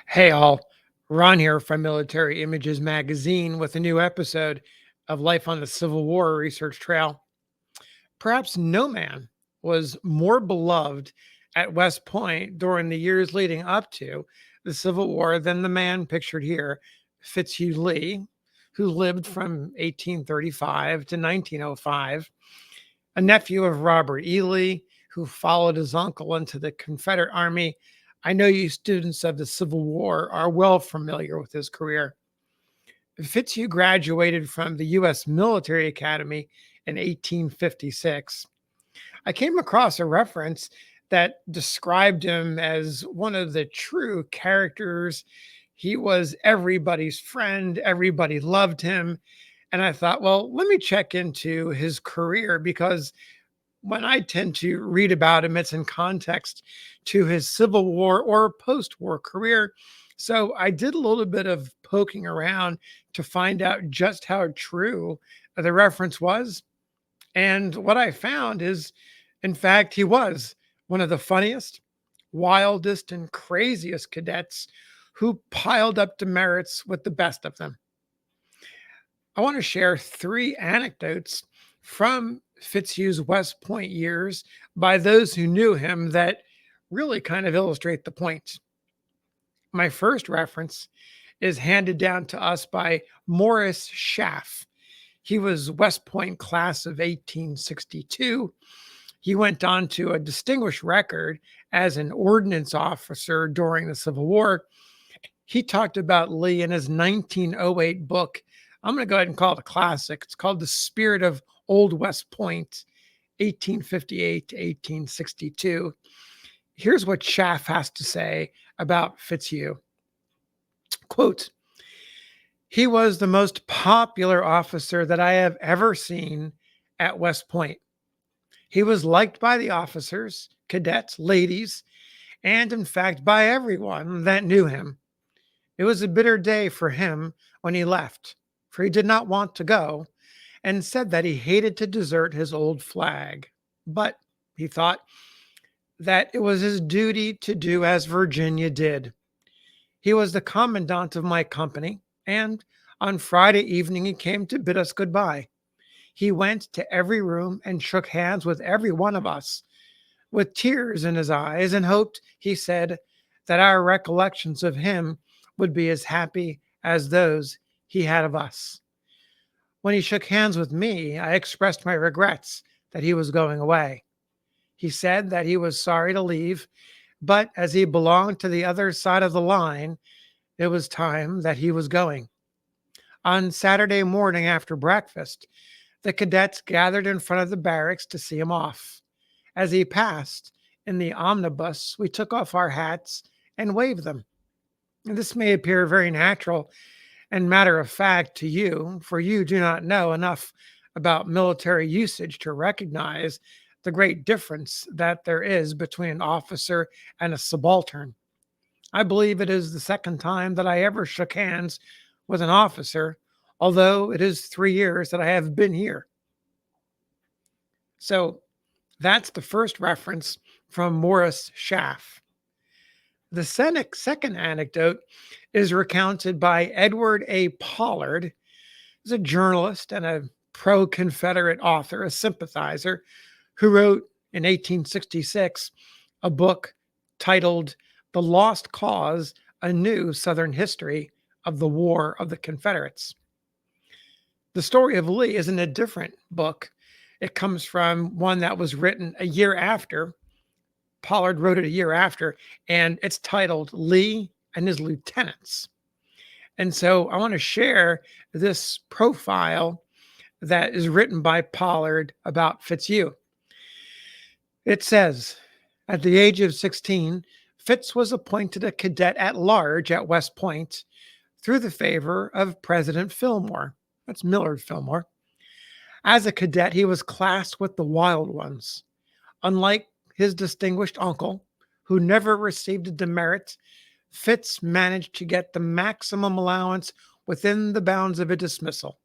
Hey all, Ron here from Military Images Magazine with a new episode of Life on the Civil War Research Trail. Perhaps no man was more beloved at West Point during the years leading up to the Civil War than the man pictured here, Fitzhugh Lee, who lived from 1835 to 1905, a nephew of Robert E. Lee, who followed his uncle into the Confederate Army. I know you students of the Civil War are well familiar with his career. Fitzhugh graduated from the U.S. Military Academy in 1856. I came across a reference that described him as one of the true characters. He was everybody's friend, everybody loved him. And I thought, well, let me check into his career because when I tend to read about him, it's in context to his Civil War or post war career. So I did a little bit of poking around to find out just how true the reference was. And what I found is, in fact, he was one of the funniest, wildest, and craziest cadets who piled up demerits with the best of them. I want to share three anecdotes from Fitzhugh's West Point years by those who knew him that really kind of illustrate the point. My first reference is handed down to us by Morris Schaff. He was West Point class of 1862. He went on to a distinguished record as an ordnance officer during the Civil War. He talked about Lee in his 1908 book. I'm going to go ahead and call it a classic. It's called The Spirit of Old West Point, 1858 to 1862. Here's what Schaff has to say about Fitzhugh. Quote, "He was the most popular officer that I have ever seen at West Point. He was liked by the officers, cadets, ladies, and in fact by everyone that knew him. It was a bitter day for him when he left, for he did not want to go and said that he hated to desert his old flag. But he thought that it was his duty to do as Virginia did. He was the commandant of my company, and on Friday evening he came to bid us goodbye. He went to every room and shook hands with every one of us, with tears in his eyes, and hoped, he said, that our recollections of him would be as happy as those he had of us. When he shook hands with me, I expressed my regrets that he was going away. He said that he was sorry to leave, but as he belonged to the other side of the line, it was time that he was going. On Saturday morning after breakfast, the cadets gathered in front of the barracks to see him off. As he passed in the omnibus, we took off our hats and waved them. This may appear very natural and matter of fact to you, for you do not know enough about military usage to recognize the great difference that there is between an officer and a subaltern. I believe it is the second time that I ever shook hands with an officer, although it is 3 years that I have been here. So that's the first reference from Morris Schaff. The second anecdote is recounted by Edward A. Pollard. He's a journalist and a pro-Confederate author, a sympathizer, who wrote in 1866 a book titled The Lost Cause, A New Southern History of the War of the Confederates. The story of Lee is in a different book. It comes from one that was written a year after. Pollard wrote it a year after, and it's titled Lee and His Lieutenants. And so I want to share this profile that is written by Pollard about Fitzhugh. It says, at the age of 16, Fitz was appointed a cadet at large at West Point through the favor of President Fillmore. That's Millard Fillmore. As a cadet, he was classed with the wild ones. Unlike his distinguished uncle, who never received a demerit, Fitz managed to get the maximum allowance within the bounds of a dismissal.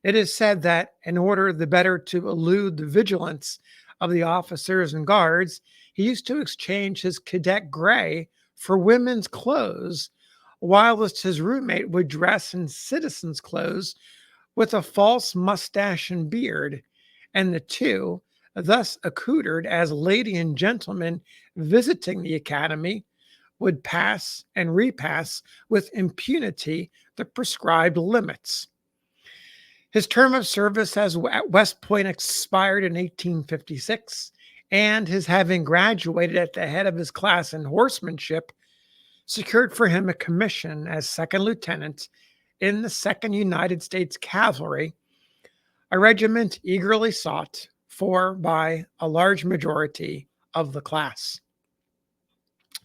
It is said that in order the better to elude the vigilance of the officers and guards, he used to exchange his cadet gray for women's clothes, whilst his roommate would dress in citizen's clothes with a false mustache and beard, and the two, thus accoutred as lady and gentleman visiting the academy, would pass and repass with impunity the prescribed limits. His term of service at West Point expired in 1856, and his having graduated at the head of his class in horsemanship secured for him a commission as second lieutenant in the Second United States Cavalry, a regiment eagerly sought for by a large majority of the class.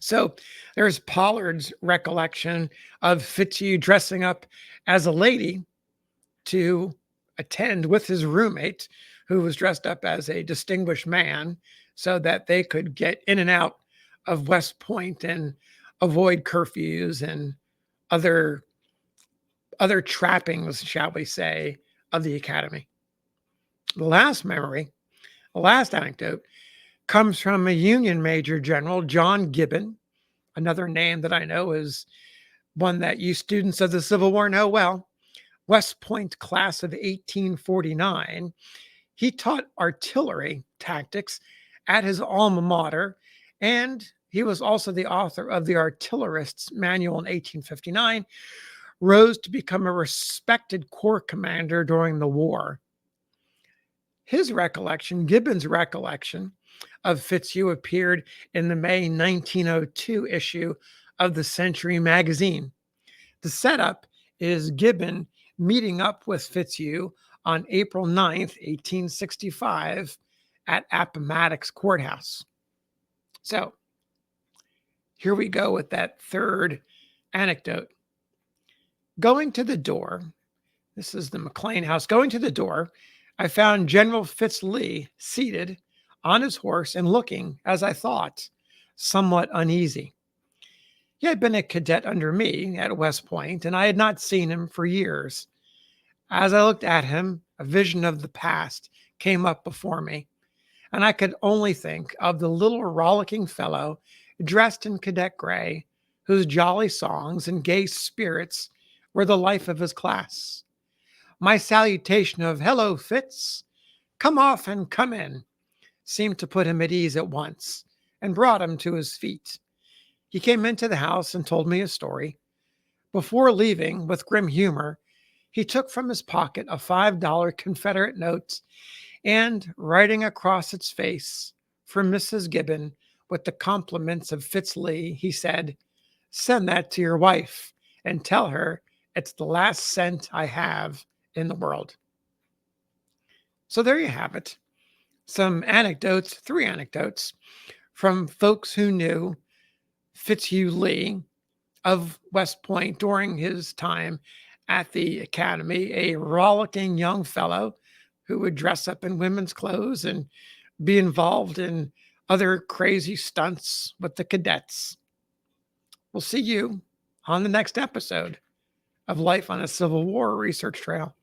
So there's Pollard's recollection of Fitzhugh dressing up as a lady to attend with his roommate, who was dressed up as a distinguished man, so that they could get in and out of West Point and avoid curfews and other trappings, shall we say, of the academy. The last anecdote, comes from a Union Major General, John Gibbon, another name that I know is one that you students of the Civil War know well. West Point class of 1849. He taught artillery tactics at his alma mater, and he was also the author of the Artillerist's Manual in 1859, rose to become a respected corps commander during the war. His recollection, Gibbon's recollection of Fitzhugh, appeared in the May 1902 issue of the Century magazine. The setup is Gibbon meeting up with Fitzhugh on April 9th, 1865 at Appomattox Courthouse. So here we go with that third anecdote. Going to the door, this is the McLean house. Going to the door, I found General Fitzhugh Lee seated on his horse and looking, as I thought, somewhat uneasy. He had been a cadet under me at West Point, and I had not seen him for years. As I looked at him, a vision of the past came up before me, and I could only think of the little rollicking fellow dressed in cadet gray, whose jolly songs and gay spirits were the life of his class. My salutation of "Hello, Fitz, come off and come in," seemed to put him at ease at once and brought him to his feet. He came into the house and told me a story. Before leaving, with grim humor, he took from his pocket a $5 Confederate note and, writing across its face, "For Mrs. Gibbon, with the compliments of Fitzhugh Lee," he said, "Send that to your wife and tell her it's the last cent I have in the world." So there you have it. Some anecdotes, 3 anecdotes from folks who knew Fitzhugh Lee of West Point during his time at the academy, a rollicking young fellow who would dress up in women's clothes and be involved in other crazy stunts with the cadets. We'll see you on the next episode of Life on a Civil War Research Trail.